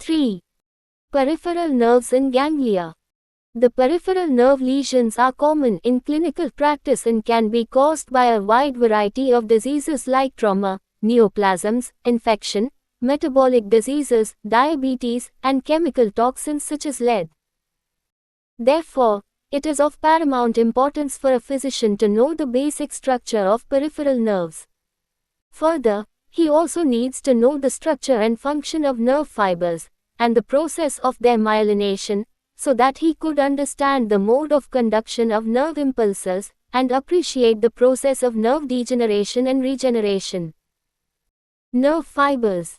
3. Peripheral nerves and ganglia. The peripheral nerve lesions are common in clinical practice and can be caused by a wide variety of diseases like trauma, neoplasms, infection, metabolic diseases, diabetes, and chemical toxins such as lead. Therefore, it is of paramount importance for a physician to know the basic structure of peripheral nerves. Further, he also needs to know the structure and function of nerve fibers, and the process of their myelination, so that he could understand the mode of conduction of nerve impulses, and appreciate the process of nerve degeneration and regeneration. Nerve fibers.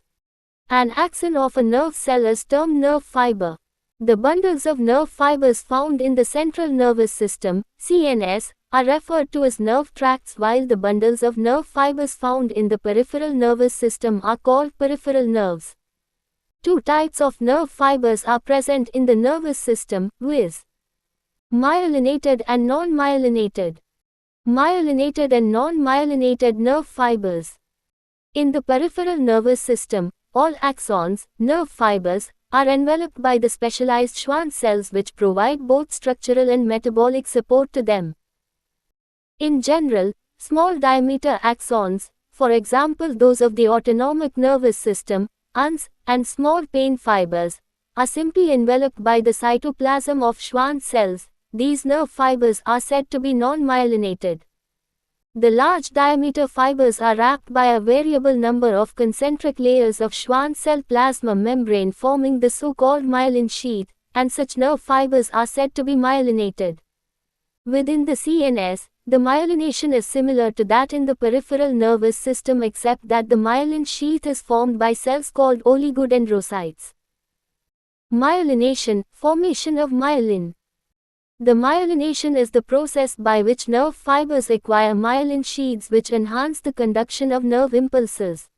An axon of a nerve cell is termed nerve fiber. The bundles of nerve fibers found in the central nervous system, CNS, are referred to as nerve tracts, while the bundles of nerve fibers found in the peripheral nervous system are called peripheral nerves. Two types of nerve fibers are present in the nervous system, viz. myelinated and non-myelinated. Myelinated and non-myelinated nerve fibers. In the peripheral nervous system, all axons, nerve fibers, are enveloped by the specialized Schwann cells which provide both structural and metabolic support to them. In general, small diameter axons, for example those of the autonomic nervous system, UNS, and small pain fibers, are simply enveloped by the cytoplasm of Schwann cells. These nerve fibers are said to be non-myelinated. The large diameter fibers are wrapped by a variable number of concentric layers of Schwann cell plasma membrane forming the so-called myelin sheath, and such nerve fibers are said to be myelinated. Within the CNS, the myelination is similar to that in the peripheral nervous system except that the myelin sheath is formed by cells called oligodendrocytes. Myelination, formation of myelin. The myelination is the process by which nerve fibers acquire myelin sheaths which enhance the conduction of nerve impulses.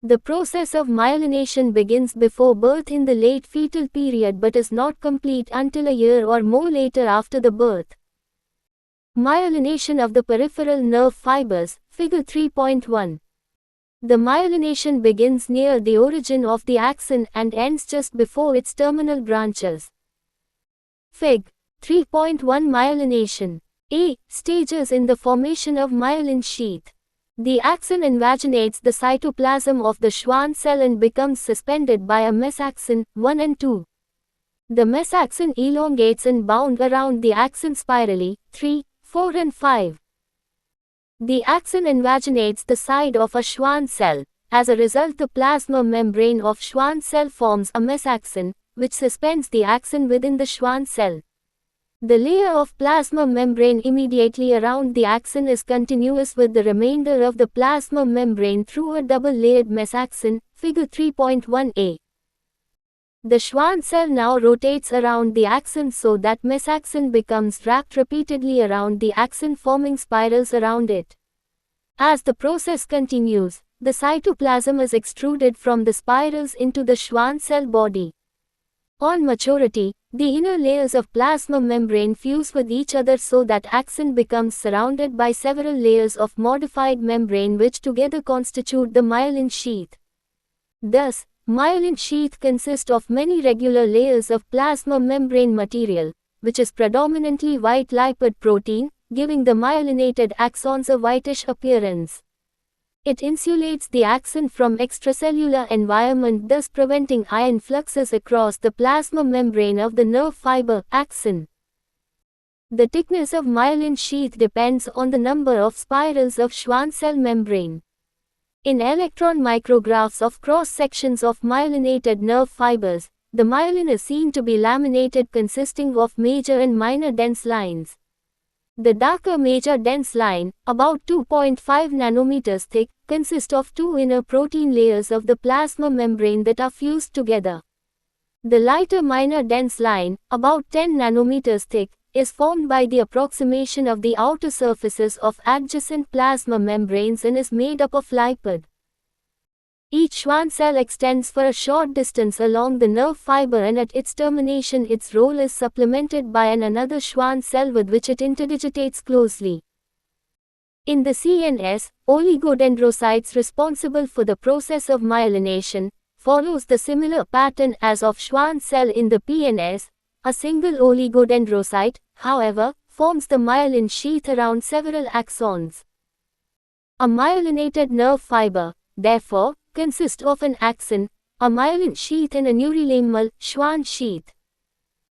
The process of myelination begins before birth in the late fetal period but is not complete until a year or more later after the birth. Myelination of the peripheral nerve fibers, Figure 3.1. The myelination begins near the origin of the axon and ends just before its terminal branches. Fig. 3.1 Myelination. A. Stages in the formation of myelin sheath. The axon invaginates the cytoplasm of the Schwann cell and becomes suspended by a mesaxon, 1 and 2. The mesaxon elongates and bound around the axon spirally, 3, 4 and 5. The axon invaginates the side of a Schwann cell. As a result, the plasma membrane of Schwann cell forms a mesaxon, which suspends the axon within the Schwann cell. The layer of plasma membrane immediately around the axon is continuous with the remainder of the plasma membrane through a double-layered mesaxon, Figure 3.1a. The Schwann cell now rotates around the axon so that mesaxon becomes wrapped repeatedly around the axon, forming spirals around it. As the process continues, the cytoplasm is extruded from the spirals into the Schwann cell body. On maturity, the inner layers of plasma membrane fuse with each other so that axon becomes surrounded by several layers of modified membrane which together constitute the myelin sheath. Thus, myelin sheath consists of many regular layers of plasma membrane material, which is predominantly white lipid protein, giving the myelinated axons a whitish appearance. It insulates the axon from extracellular environment, thus preventing ion fluxes across the plasma membrane of the nerve fiber, axon. The thickness of myelin sheath depends on the number of spirals of Schwann cell membrane. In electron micrographs of cross-sections of myelinated nerve fibers, the myelin is seen to be laminated consisting of major and minor dense lines. The darker major dense line, about 2.5 nanometers thick, consists of two inner protein layers of the plasma membrane that are fused together. The lighter minor dense line, about 10 nanometers thick, is formed by the approximation of the outer surfaces of adjacent plasma membranes and is made up of lipid. Each Schwann cell extends for a short distance along the nerve fiber and at its termination its role is supplemented by another Schwann cell with which it interdigitates closely. In the CNS, oligodendrocytes responsible for the process of myelination, follows the similar pattern as of Schwann cell in the PNS. A single oligodendrocyte, however, forms the myelin sheath around several axons. A myelinated nerve fiber, therefore, consists of an axon, a myelin sheath and a neurilameral, Schwann sheath.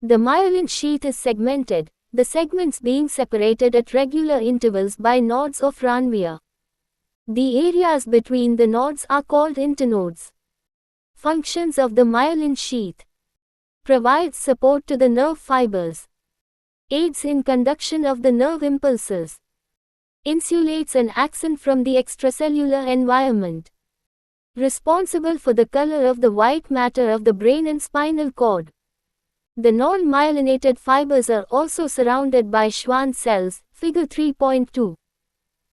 The myelin sheath is segmented, the segments being separated at regular intervals by nodes of Ranvier. The areas between the nodes are called internodes. Functions of the myelin sheath: provides support to the nerve fibers, aids in conduction of the nerve impulses, insulates an axon from the extracellular environment, responsible for the color of the white matter of the brain and spinal cord. The non-myelinated fibers are also surrounded by Schwann cells, figure 3.2.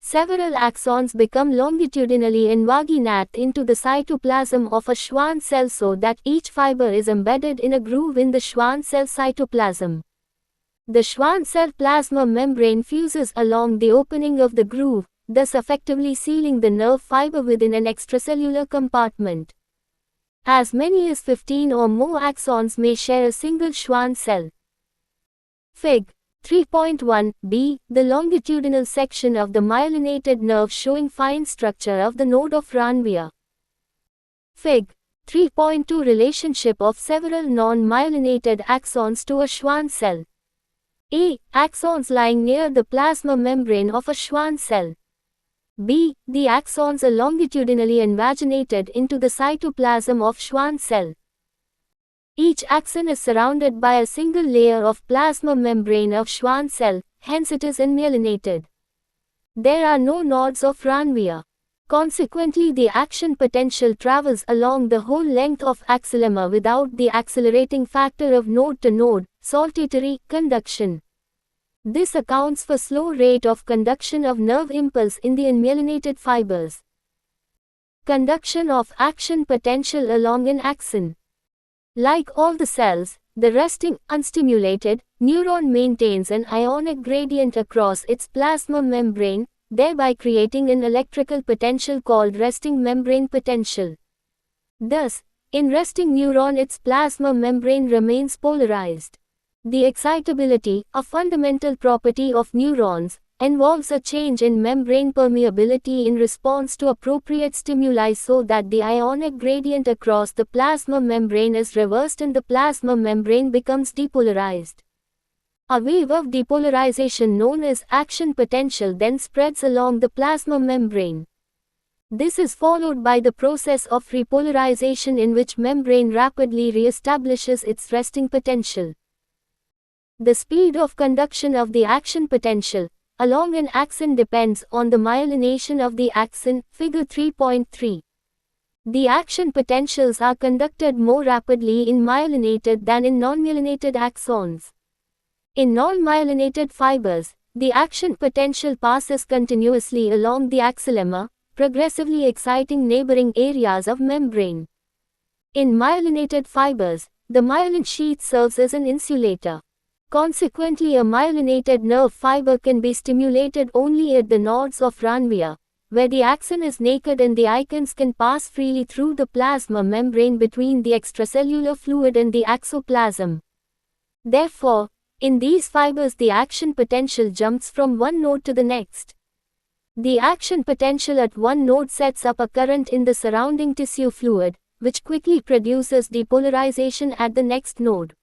Several axons become longitudinally invaginate into the cytoplasm of a Schwann cell so that each fiber is embedded in a groove in the Schwann cell cytoplasm. The Schwann cell plasma membrane fuses along the opening of the groove, thus effectively sealing the nerve fiber within an extracellular compartment. As many as 15 or more axons may share a single Schwann cell. Fig. 3.1b, the longitudinal section of the myelinated nerve showing fine structure of the node of Ranvier. Fig. 3.2, relationship of several non-myelinated axons to a Schwann cell. A. Axons lying near the plasma membrane of a Schwann cell. B. The axons are longitudinally invaginated into the cytoplasm of Schwann cell. Each axon is surrounded by a single layer of plasma membrane of Schwann cell, hence it is unmyelinated. There are no nodes of Ranvier. Consequently, the action potential travels along the whole length of axillemma without the accelerating factor of node-to-node, saltatory, conduction. This accounts for slow rate of conduction of nerve impulse in the unmyelinated fibers. Conduction of action potential along an axon. Like all the cells, the resting, unstimulated, neuron maintains an ionic gradient across its plasma membrane, thereby creating an electrical potential called resting membrane potential. Thus, in resting neuron its plasma membrane remains polarized. The excitability, a fundamental property of neurons, involves a change in membrane permeability in response to appropriate stimuli so that the ionic gradient across the plasma membrane is reversed and the plasma membrane becomes depolarized. A wave of depolarization known as action potential then spreads along the plasma membrane. This is followed by the process of repolarization in which membrane rapidly reestablishes its resting potential. The speed of conduction of the action potential along an axon depends on the myelination of the axon, figure 3.3. The action potentials are conducted more rapidly in myelinated than in non-myelinated axons. In non-myelinated fibers, the action potential passes continuously along the axillemma, progressively exciting neighboring areas of membrane. In myelinated fibers, the myelin sheath serves as an insulator. Consequently, a myelinated nerve fiber can be stimulated only at the nodes of Ranvier, where the axon is naked and the ions can pass freely through the plasma membrane between the extracellular fluid and the axoplasm. Therefore, in these fibers the action potential jumps from one node to the next. The action potential at one node sets up a current in the surrounding tissue fluid, which quickly produces depolarization at the next node.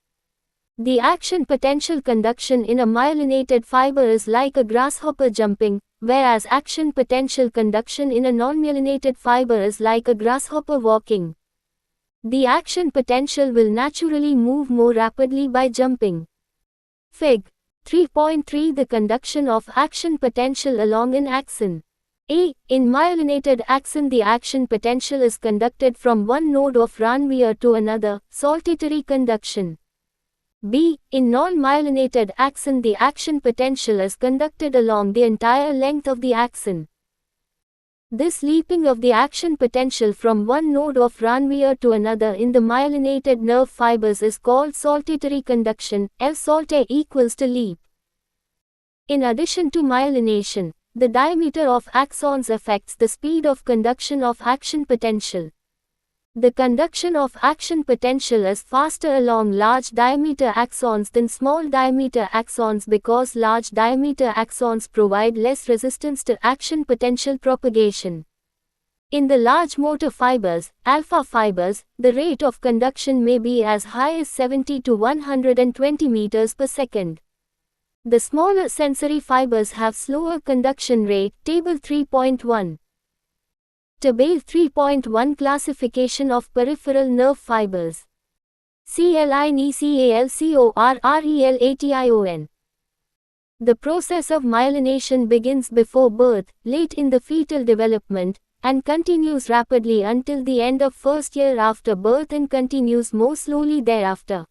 The action potential conduction in a myelinated fiber is like a grasshopper jumping, whereas action potential conduction in a non-myelinated fiber is like a grasshopper walking. The action potential will naturally move more rapidly by jumping. Fig. 3.3, the conduction of action potential along an axon. A. In myelinated axon the action potential is conducted from one node of Ranvier to another, saltatory conduction. B. In non-myelinated axon the action potential is conducted along the entire length of the axon. This leaping of the action potential from one node of Ranvier to another in the myelinated nerve fibers is called saltatory conduction, L salte equals to leap. In addition to myelination, the diameter of axons affects the speed of conduction of action potential. The conduction of action potential is faster along large diameter axons than small diameter axons because large diameter axons provide less resistance to action potential propagation. In the large motor fibers, alpha fibers, the rate of conduction may be as high as 70 to 120 meters per second. The smaller sensory fibers have slower conduction rate. Table 3.1. Table 3.1 Classification of peripheral nerve fibers. CLINECALCORRELATION. The process of myelination begins before birth, late in the fetal development, and continues rapidly until the end of first year after birth and continues more slowly thereafter.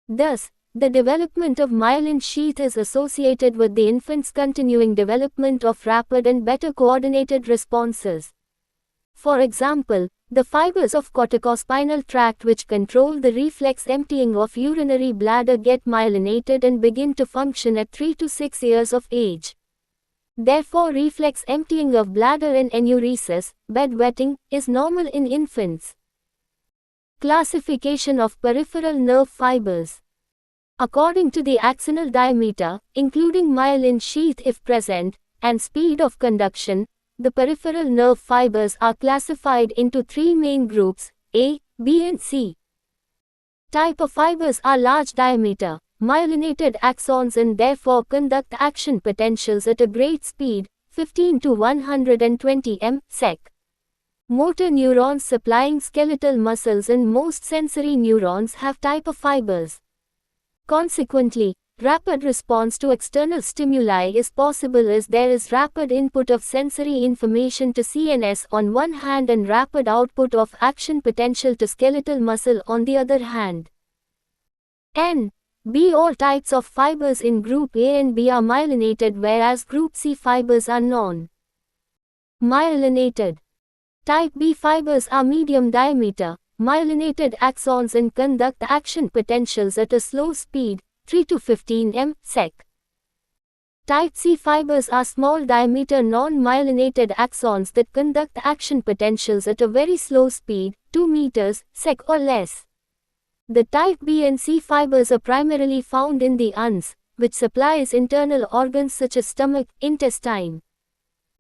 Thus, the development of myelin sheath is associated with the infant's continuing development of rapid and better coordinated responses. For example, the fibers of corticospinal tract which control the reflex emptying of urinary bladder get myelinated and begin to function at 3 to 6 years of age. Therefore, reflex emptying of bladder and enuresis, bedwetting, is normal in infants. Classification of peripheral nerve fibers. According to the axonal diameter, including myelin sheath if present, and speed of conduction, the peripheral nerve fibers are classified into three main groups, A, B and C. Type of fibers are large diameter, myelinated axons and therefore conduct action potentials at a great speed, 15 to 120 m/sec. Motor neurons supplying skeletal muscles and most sensory neurons have type of fibers. Consequently, rapid response to external stimuli is possible as there is rapid input of sensory information to CNS on one hand and rapid output of action potential to skeletal muscle on the other hand. N, B. All types of fibers in group A and B are myelinated whereas group C fibers are non-myelinated. Type B fibers are medium diameter, myelinated axons and conduct action potentials at a slow speed, 3 to 15 m/sec. Type C fibers are small diameter non-myelinated axons that conduct action potentials at a very slow speed, 2 meters/sec or less. The type B and C fibers are primarily found in the uns, which supplies internal organs such as stomach, intestine.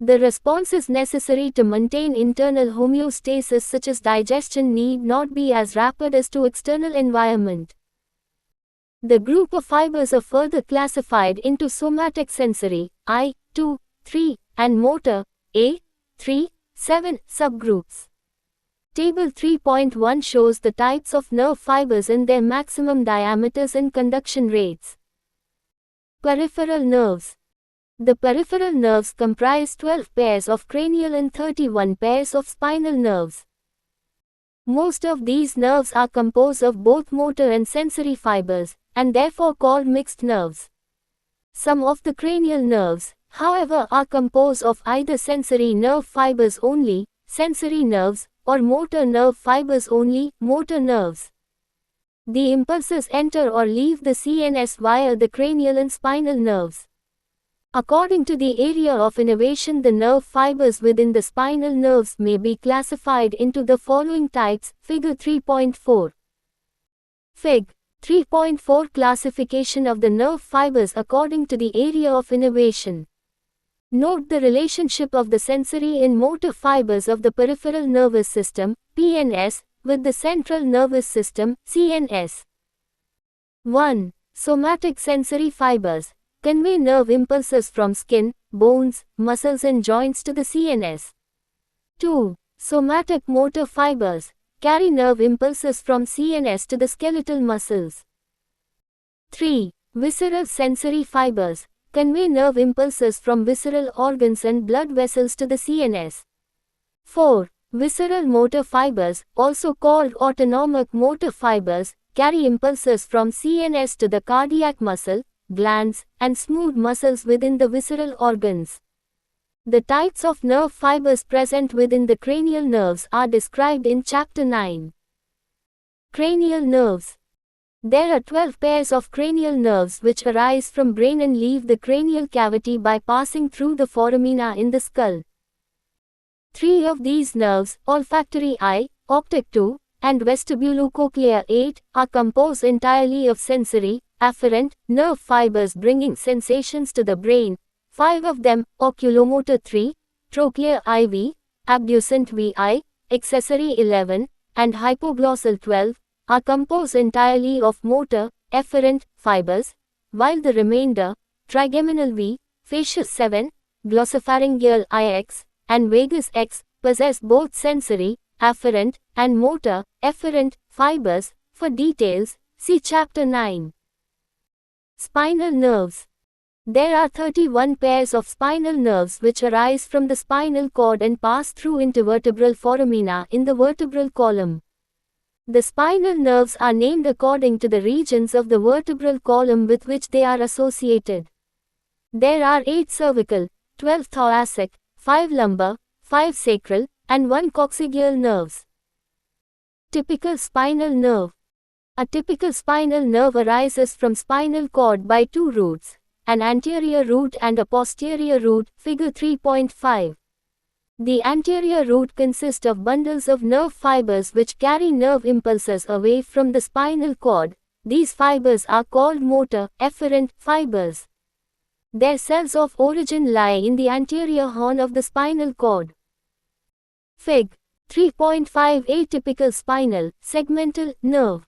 The responses necessary to maintain internal homeostasis such as digestion need not be as rapid as to external environment. The group of fibers are further classified into somatic sensory, I, 2, 3, and motor, A, 3, 7 subgroups. Table 3.1 shows the types of nerve fibers and their maximum diameters and conduction rates. Peripheral nerves. The peripheral nerves comprise 12 pairs of cranial and 31 pairs of spinal nerves. Most of these nerves are composed of both motor and sensory fibers, and therefore called mixed nerves. Some of the cranial nerves, however, are composed of either sensory nerve fibers only, sensory nerves, or motor nerve fibers only, motor nerves. The impulses enter or leave the CNS via the cranial and spinal nerves. According to the area of innervation, the nerve fibers within the spinal nerves may be classified into the following types. Figure 3.4. Fig. 3.4 Classification of the nerve fibers according to the area of innervation. Note the relationship of the sensory and motor fibers of the peripheral nervous system, PNS, with the central nervous system, CNS. 1. Somatic sensory fibers convey nerve impulses from skin, bones, muscles and joints to the CNS. 2. Somatic motor fibers carry nerve impulses from CNS to the skeletal muscles. 3. Visceral sensory fibers convey nerve impulses from visceral organs and blood vessels to the CNS. 4. Visceral motor fibers, also called autonomic motor fibers, carry impulses from CNS to the cardiac muscle, glands, and smooth muscles within the visceral organs. The types of nerve fibers present within the cranial nerves are described in Chapter 9. Cranial nerves. There are 12 pairs of cranial nerves which arise from brain and leave the cranial cavity by passing through the foramina in the skull. 3 of these nerves, olfactory eye, optic 2, and vestibulocochlear 8, are composed entirely of sensory, afferent, nerve fibers bringing sensations to the brain. 5 of them, oculomotor 3, trochlear IV, abducent VI, accessory 11, and hypoglossal 12, are composed entirely of motor, efferent, fibers, while the remainder, trigeminal V, facial 7, glossopharyngeal IX, and vagus X, possess both sensory, afferent, and motor, efferent, fibers. For details, see Chapter 9. Spinal nerves. There are 31 pairs of spinal nerves which arise from the spinal cord and pass through intervertebral foramina in the vertebral column. The spinal nerves are named according to the regions of the vertebral column with which they are associated. There are 8 cervical, 12 thoracic, 5 lumbar, 5 sacral, and 1 coccygeal nerves. Typical spinal nerve. A typical spinal nerve arises from spinal cord by 2 roots, an anterior root and a posterior root, figure 3.5. The anterior root consists of bundles of nerve fibers which carry nerve impulses away from the spinal cord. These fibers are called motor, efferent, fibers. Their cells of origin lie in the anterior horn of the spinal cord. Fig. 3.5 Atypical spinal, segmental, nerve.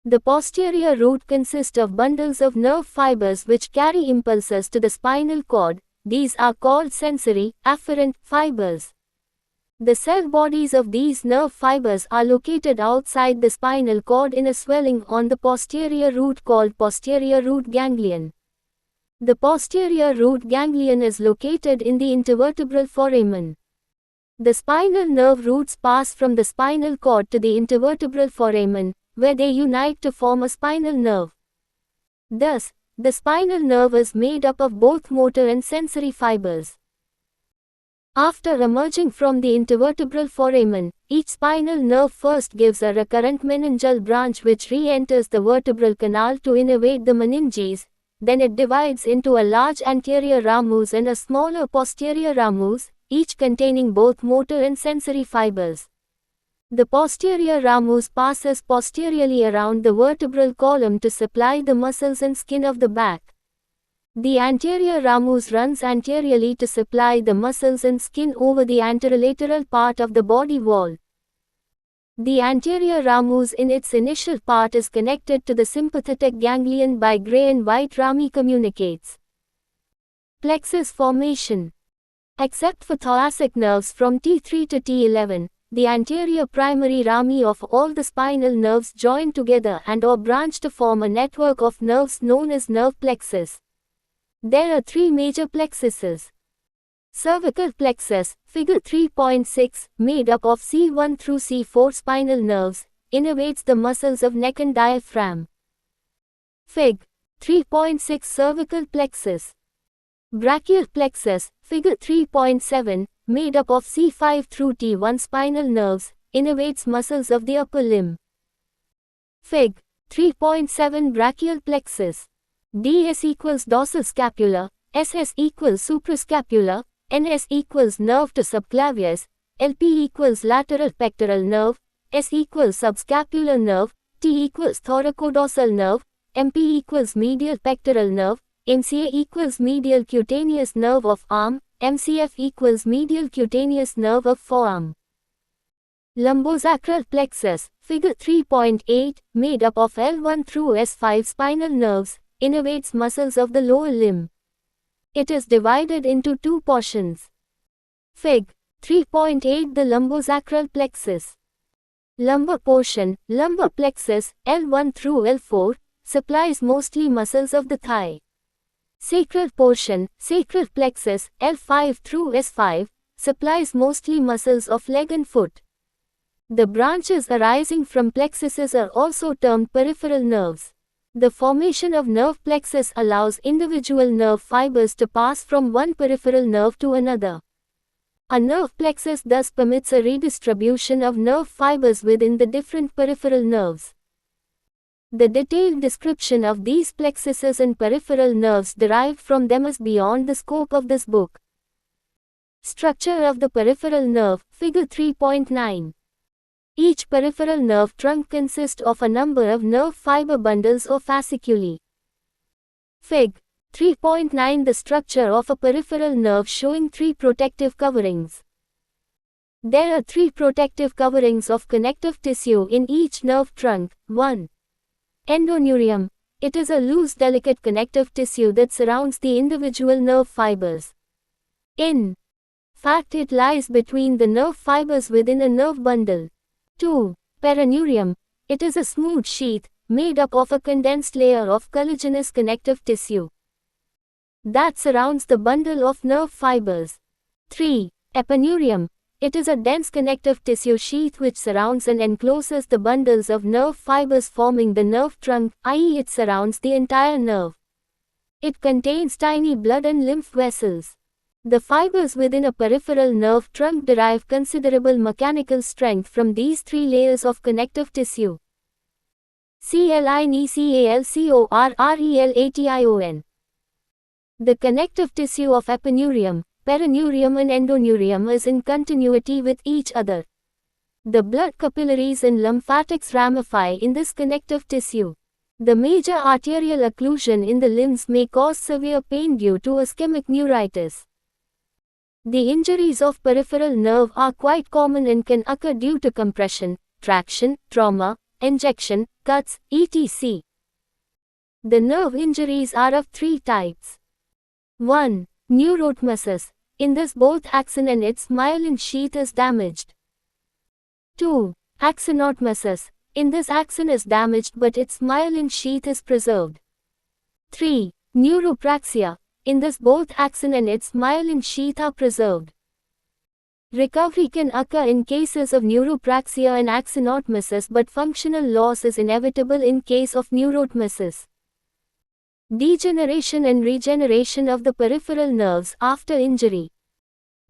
The posterior root consists of bundles of nerve fibers which carry impulses to the spinal cord. These are called sensory, afferent, fibers. The cell bodies of these nerve fibers are located outside the spinal cord in a swelling on the posterior root called posterior root ganglion. The posterior root ganglion is located in the intervertebral foramen. The spinal nerve roots pass from the spinal cord to the intervertebral foramen, where they unite to form a spinal nerve. Thus, the spinal nerve is made up of both motor and sensory fibers. After emerging from the intervertebral foramen, each spinal nerve first gives a recurrent meningeal branch which re-enters the vertebral canal to innervate the meninges. Then it divides into a large anterior ramus and a smaller posterior ramus, each containing both motor and sensory fibers. The posterior ramus passes posteriorly around the vertebral column to supply the muscles and skin of the back. The anterior ramus runs anteriorly to supply the muscles and skin over the anterolateral part of the body wall. The anterior ramus in its initial part is connected to the sympathetic ganglion by gray and white rami communicates. Plexus formation. Except for thoracic nerves from T3 to T11, the anterior primary rami of all the spinal nerves join together and or branch to form a network of nerves known as nerve plexus. There are 3 major plexuses. Cervical plexus, figure 3.6, made up of C1 through C4 spinal nerves, innervates the muscles of neck and diaphragm. Fig. 3.6 Cervical plexus. Brachial plexus, figure 3.7, made up of C5 through T1 spinal nerves, innervates muscles of the upper limb. Fig. 3.7 Brachial plexus. DS equals dorsal scapular, SS equals suprascapular, NS equals nerve to subclavius, LP equals lateral pectoral nerve, S equals subscapular nerve, T equals thoracodorsal nerve, MP equals medial pectoral nerve, MCA equals medial cutaneous nerve of arm, MCF equals medial cutaneous nerve of forearm. Lumbosacral plexus, figure 3.8, made up of L1 through S5 spinal nerves, innervates muscles of the lower limb. It is divided into 2 portions. Fig. 3.8 The lumbosacral plexus. Lumbar portion, lumbar plexus, L1 through L4, supplies mostly muscles of the thigh. Sacral portion, sacral plexus, L5 through S5, supplies mostly muscles of leg and foot. The branches arising from plexuses are also termed peripheral nerves. The formation of nerve plexus allows individual nerve fibers to pass from one peripheral nerve to another. A nerve plexus thus permits a redistribution of nerve fibers within the different peripheral nerves. The detailed description of these plexuses and peripheral nerves derived from them is beyond the scope of this book. Structure of the peripheral nerve, figure 3.9. Each peripheral nerve trunk consists of a number of nerve fiber bundles or fasciculi. Fig. 3.9 The structure of a peripheral nerve showing 3 protective coverings. There are 3 protective coverings of connective tissue in each nerve trunk. 1. Endoneurium. It is a loose delicate connective tissue that surrounds the individual nerve fibers. In fact, it lies between the nerve fibers within a nerve bundle. 2. Peroneurium. It is a smooth sheath, made up of a condensed layer of collagenous connective tissue that surrounds the bundle of nerve fibers. 3. Epineurium. It is a dense connective tissue sheath which surrounds and encloses the bundles of nerve fibers forming the nerve trunk, i.e. it surrounds the entire nerve. It contains tiny blood and lymph vessels. The fibers within a peripheral nerve trunk derive considerable mechanical strength from these 3 layers of connective tissue. CLINECALCORRELATION. The connective tissue of epineurium, peroneurium and endoneurium is in continuity with each other. The blood capillaries and lymphatics ramify in this connective tissue. The major arterial occlusion in the limbs may cause severe pain due to ischemic neuritis. The injuries of peripheral nerve are quite common and can occur due to compression, traction, trauma, injection, cuts, etc. The nerve injuries are of 3 types. 1. Neurotmesis. In this both axon and its myelin sheath is damaged. 2. Axonotmesis. In this axon is damaged but its myelin sheath is preserved. 3. Neuropraxia. In this both axon and its myelin sheath are preserved. Recovery can occur in cases of neuropraxia and axonotmesis, but functional loss is inevitable in case of neurotmesis. Degeneration and regeneration of the peripheral nerves after injury.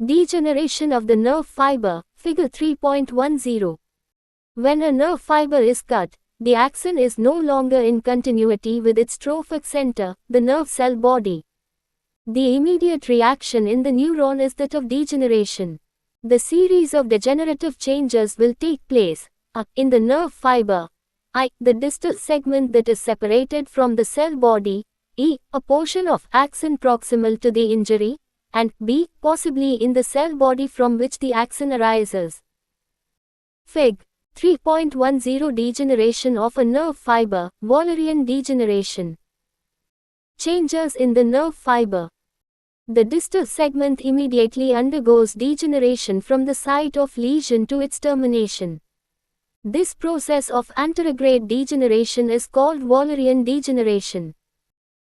Degeneration of the nerve fiber, figure 3.10. When a nerve fiber is cut, the axon is no longer in continuity with its trophic center, the nerve cell body. The immediate reaction in the neuron is that of degeneration. The series of degenerative changes will take place, in the nerve fiber, I. The distal segment that is separated from the cell body, E. A portion of axon proximal to the injury, and B. Possibly in the cell body from which the axon arises. Fig. 3.10 Degeneration of a nerve fiber, Wallerian degeneration. Changes in the nerve fiber. The distal segment immediately undergoes degeneration from the site of lesion to its termination. This process of anterograde degeneration is called Wallerian degeneration.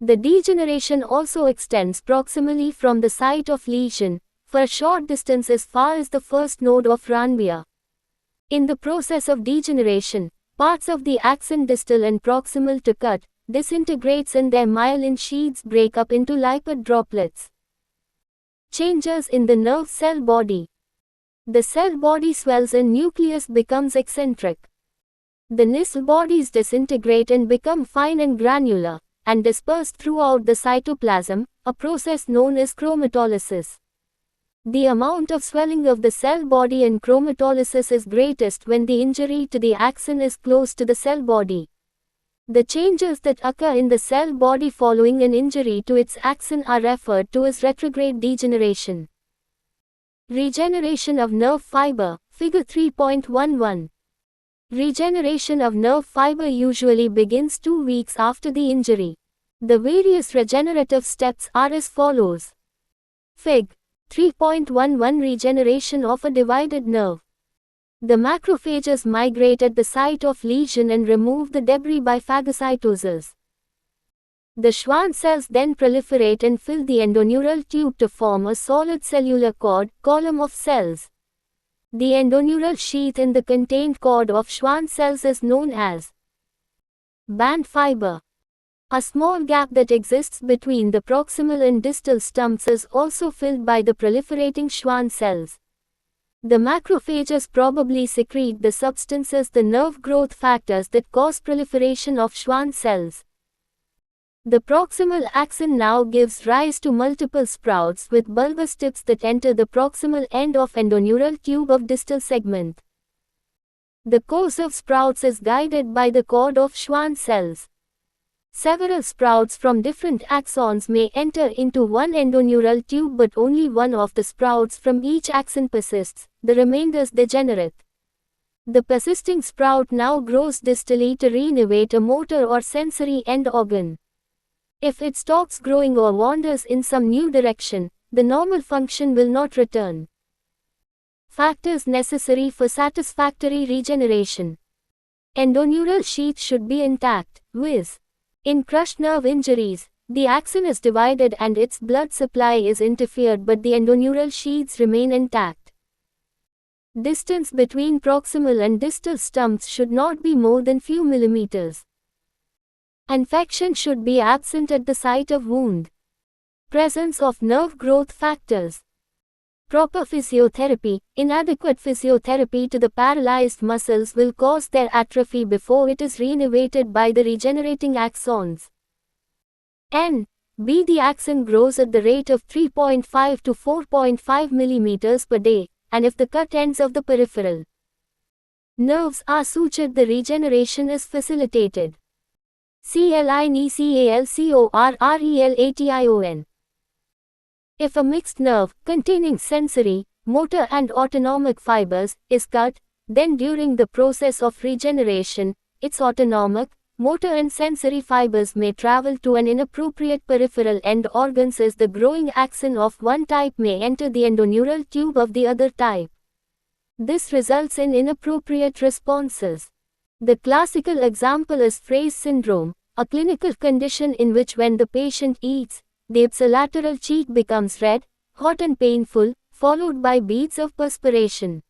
The degeneration also extends proximally from the site of lesion, for a short distance as far as the first node of Ranvier. In the process of degeneration, parts of the axon distal and proximal to cut, disintegrates and their myelin sheaths break up into lipid droplets. Changes in the nerve cell body. The cell body swells and nucleus becomes eccentric. The NISL bodies disintegrate and become fine and granular, and dispersed throughout the cytoplasm, a process known as chromatolysis. The amount of swelling of the cell body and chromatolysis is greatest when the injury to the axon is close to the cell body. The changes that occur in the cell body following an injury to its axon are referred to as retrograde degeneration. Regeneration of nerve fiber, figure 3.11. Regeneration of nerve fiber usually begins 2 weeks after the injury. The various regenerative steps are as follows. Fig. 3.11 Regeneration of a divided nerve. The macrophages migrate at the site of lesion and remove the debris by phagocytosis. The Schwann cells then proliferate and fill the endoneural tube to form a solid cellular cord, column of cells. The endoneural sheath in the contained cord of Schwann cells is known as band fiber. A small gap that exists between the proximal and distal stumps is also filled by the proliferating Schwann cells. The macrophages probably secrete the substances, the nerve growth factors that cause proliferation of Schwann cells. The proximal axon now gives rise to multiple sprouts with bulbous tips that enter the proximal end of endoneural tube of distal segment. The course of sprouts is guided by the cord of Schwann cells. Several sprouts from different axons may enter into one endoneural tube, but only one of the sprouts from each axon persists, the remainders degenerate. The persisting sprout now grows distally to reinnervate a motor or sensory end organ. If it stops growing or wanders in some new direction, the normal function will not return. Factors necessary for satisfactory regeneration. Endoneural sheath should be intact, viz. In crushed nerve injuries, the axon is divided and its blood supply is interfered, but the endoneural sheaths remain intact. Distance between proximal and distal stumps should not be more than few millimeters. Infection should be absent at the site of wound. Presence of nerve growth factors. Proper physiotherapy. Inadequate physiotherapy to the paralyzed muscles will cause their atrophy before it is reinnervated by the regenerating axons. B. The axon grows at the rate of 3.5 to 4.5 mm per day, and if the cut ends of the peripheral nerves are sutured, the regeneration is facilitated. CLINECALCORRELATION. If a mixed nerve, containing sensory, motor and autonomic fibers, is cut, then during the process of regeneration, its autonomic, motor and sensory fibers may travel to an inappropriate peripheral end organs as the growing axon of one type may enter the endoneural tube of the other type. This results in inappropriate responses. The classical example is Fraze syndrome, a clinical condition in which when the patient eats, the ipsilateral cheek becomes red, hot and painful, followed by beads of perspiration.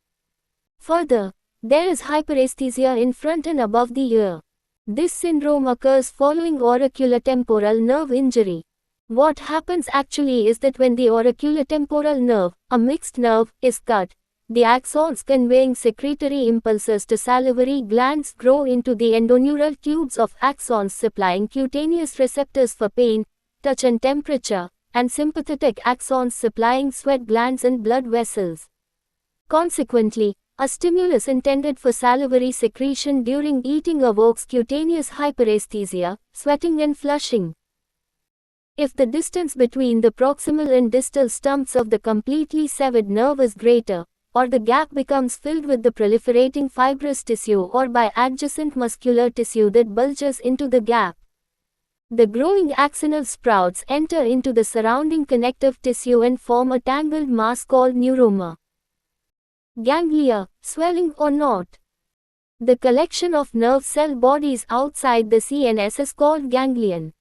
Further, there is hyperesthesia in front and above the ear. This syndrome occurs following auriculotemporal nerve injury. What happens actually is that when the auriculotemporal nerve, a mixed nerve, is cut, the axons conveying secretory impulses to salivary glands grow into the endoneural tubes of axons supplying cutaneous receptors for pain, touch and temperature, and sympathetic axons supplying sweat glands and blood vessels. Consequently, a stimulus intended for salivary secretion during eating evokes cutaneous hyperesthesia, sweating and flushing. If the distance between the proximal and distal stumps of the completely severed nerve is greater, or the gap becomes filled with the proliferating fibrous tissue or by adjacent muscular tissue that bulges into the gap, the growing axonal sprouts enter into the surrounding connective tissue and form a tangled mass called neuroma. Ganglia, swelling or not. The collection of nerve cell bodies outside the CNS is called ganglion.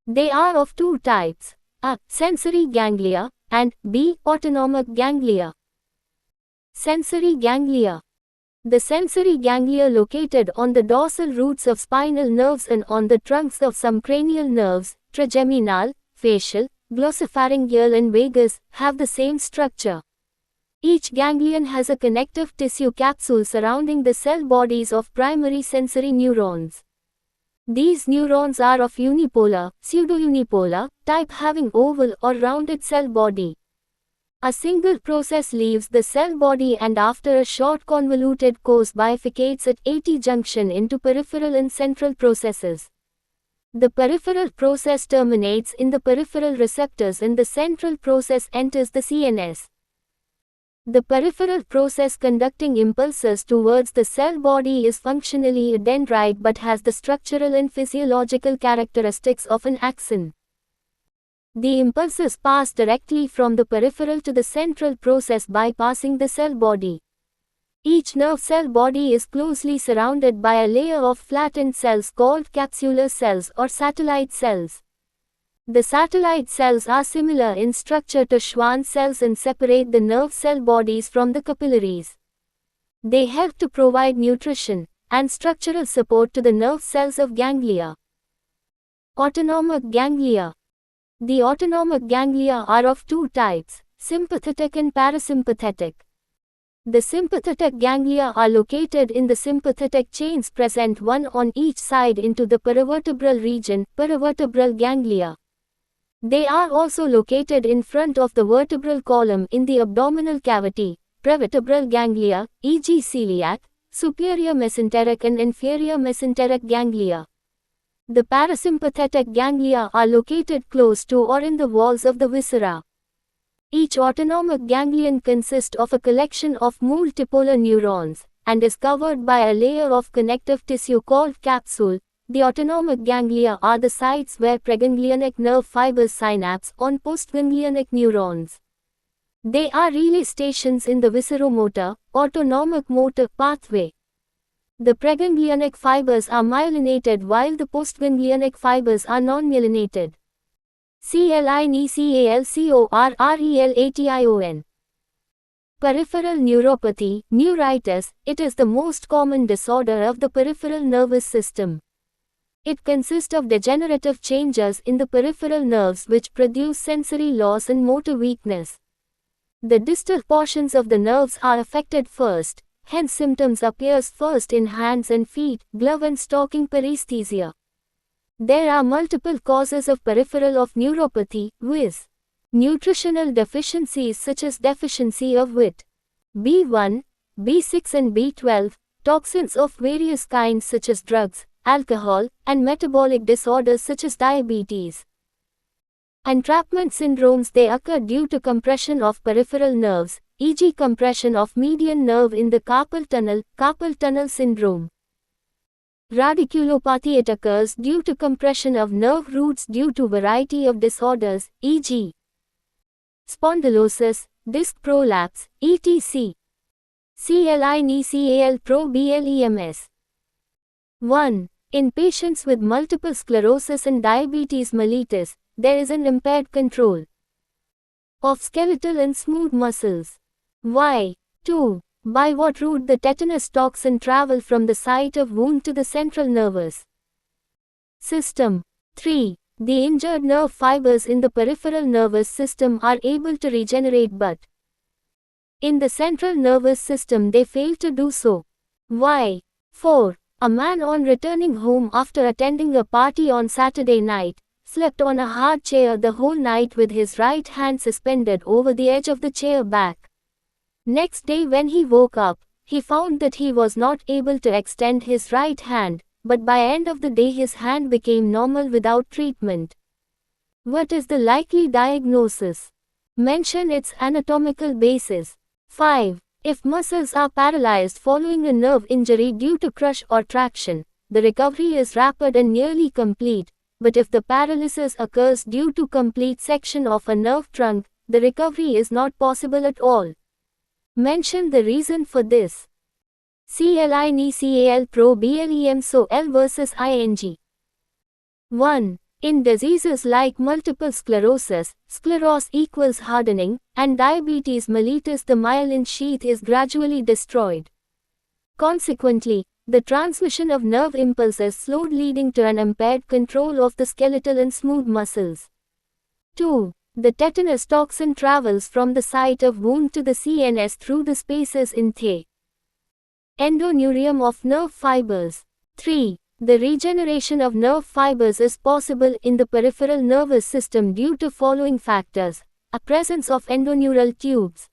They are of two types, A. Sensory ganglia, and B. Autonomic ganglia. Sensory ganglia. The sensory ganglia located on the dorsal roots of spinal nerves and on the trunks of some cranial nerves, trigeminal, facial, glossopharyngeal and vagus, have the same structure. Each ganglion has a connective tissue capsule surrounding the cell bodies of primary sensory neurons. These neurons are of unipolar, pseudounipolar, type having oval or rounded cell body. A single process leaves the cell body and after a short convoluted course bifurcates at AT junction into peripheral and central processes. The peripheral process terminates in the peripheral receptors and the central process enters the CNS. The peripheral process conducting impulses towards the cell body is functionally a dendrite but has the structural and physiological characteristics of an axon. The impulses pass directly from the peripheral to the central process bypassing the cell body. Each nerve cell body is closely surrounded by a layer of flattened cells called capsular cells or satellite cells. The satellite cells are similar in structure to Schwann cells and separate the nerve cell bodies from the capillaries. They help to provide nutrition and structural support to the nerve cells of ganglia. Autonomic ganglia. The autonomic ganglia are of two types, sympathetic and parasympathetic. The sympathetic ganglia are located in the sympathetic chains present one on each side into the paravertebral region, paravertebral ganglia. They are also located in front of the vertebral column in the abdominal cavity, prevertebral ganglia, e.g. celiac, superior mesenteric and inferior mesenteric ganglia. The parasympathetic ganglia are located close to or in the walls of the viscera. Each autonomic ganglion consists of a collection of multipolar neurons, and is covered by a layer of connective tissue called capsule. The autonomic ganglia are the sites where preganglionic nerve fibers synapse on postganglionic neurons. They are relay stations in the visceromotor, autonomic motor pathway. The preganglionic fibers are myelinated while the postganglionic fibers are non-myelinated. CLINECALCORRELATION. Peripheral neuropathy, neuritis, it is the most common disorder of the peripheral nervous system. It consists of degenerative changes in the peripheral nerves which produce sensory loss and motor weakness. The distal portions of the nerves are affected first, hence symptoms appears first in hands and feet, glove and stocking paresthesia. There are multiple causes of peripheral of neuropathy, viz. Nutritional deficiencies such as deficiency of Vit. B1, B6 and B12, toxins of various kinds such as drugs, alcohol, and metabolic disorders such as diabetes. Entrapment syndromes, they occur due to compression of peripheral nerves, e.g. compression of median nerve in the carpal tunnel syndrome. Radiculopathy, it occurs due to compression of nerve roots due to variety of disorders, e.g. spondylosis, disc prolapse, etc. CLINECALPRO-BLEMS. 1. In patients with multiple sclerosis and diabetes mellitus, there is an impaired control of skeletal and smooth muscles. Why? 2. By what route the tetanus toxin travel from the site of wound to the central nervous system. 3. The injured nerve fibers in the peripheral nervous system are able to regenerate, but in the central nervous system they fail to do so. Why? 4. A man on returning home after attending a party on Saturday night, slept on a hard chair the whole night with his right hand suspended over the edge of the chair back. Next day when he woke up, he found that he was not able to extend his right hand, but by end of the day his hand became normal without treatment. What is the likely diagnosis? Mention its anatomical basis. 5. If muscles are paralyzed following a nerve injury due to crush or traction, the recovery is rapid and nearly complete, but if the paralysis occurs due to complete section of a nerve trunk, the recovery is not possible at all. Mention the reason for this. CLINECALPRO-BLEMS. So L versus ING. 1. In diseases like multiple sclerosis, scleros equals hardening, and diabetes mellitus, the myelin sheath is gradually destroyed. Consequently, the transmission of nerve impulses slowed, leading to an impaired control of the skeletal and smooth muscles. 2. The tetanus toxin travels from the site of wound to the CNS through the spaces in the endoneurium of nerve fibers. 3. The regeneration of nerve fibers is possible in the peripheral nervous system due to following factors: a presence of endoneural tubes.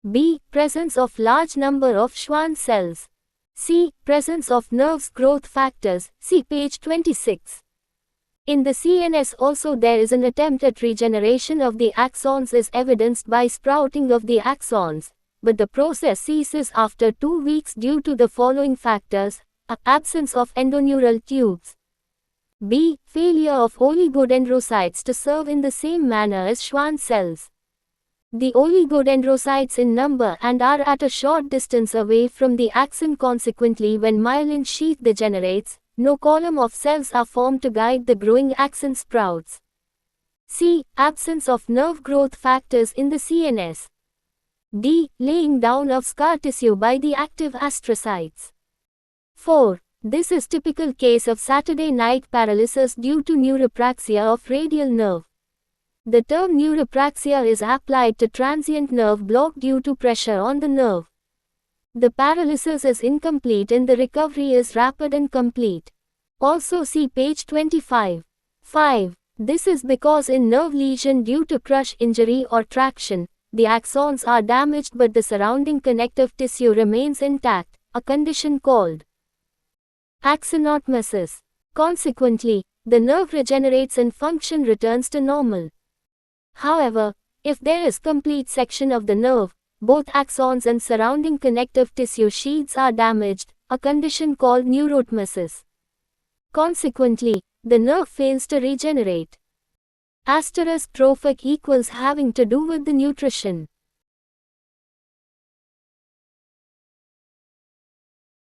B. Presence of large number of Schwann cells. C. Presence of nerves growth factors. See page 26. In the CNS also there is an attempt at regeneration of the axons is evidenced by sprouting of the axons, but the process ceases after 2 weeks due to the following factors: a. Absence of endoneural tubes. B. Failure of oligodendrocytes to serve in the same manner as Schwann cells. The oligodendrocytes in number and are at a short distance away from the axon. Consequently, when myelin sheath degenerates, no column of cells are formed to guide the growing axon sprouts. C. Absence of nerve growth factors in the CNS. D. Laying down of scar tissue by the active astrocytes. 4. This is typical case of Saturday night paralysis due to neuropraxia of radial nerve. The term neuropraxia is applied to transient nerve block due to pressure on the nerve. The paralysis is incomplete and the recovery is rapid and complete. Also see page 25. 5. This is because in nerve lesion due to crush injury or traction, the axons are damaged but the surrounding connective tissue remains intact. a condition called axonotmesis. Consequently, the nerve regenerates and function returns to normal. However, if there is complete section of the nerve, both axons and surrounding connective tissue sheaths are damaged, a condition called neurotmesis. Consequently, the nerve fails to regenerate. Trophic equals having to do with the nutrition.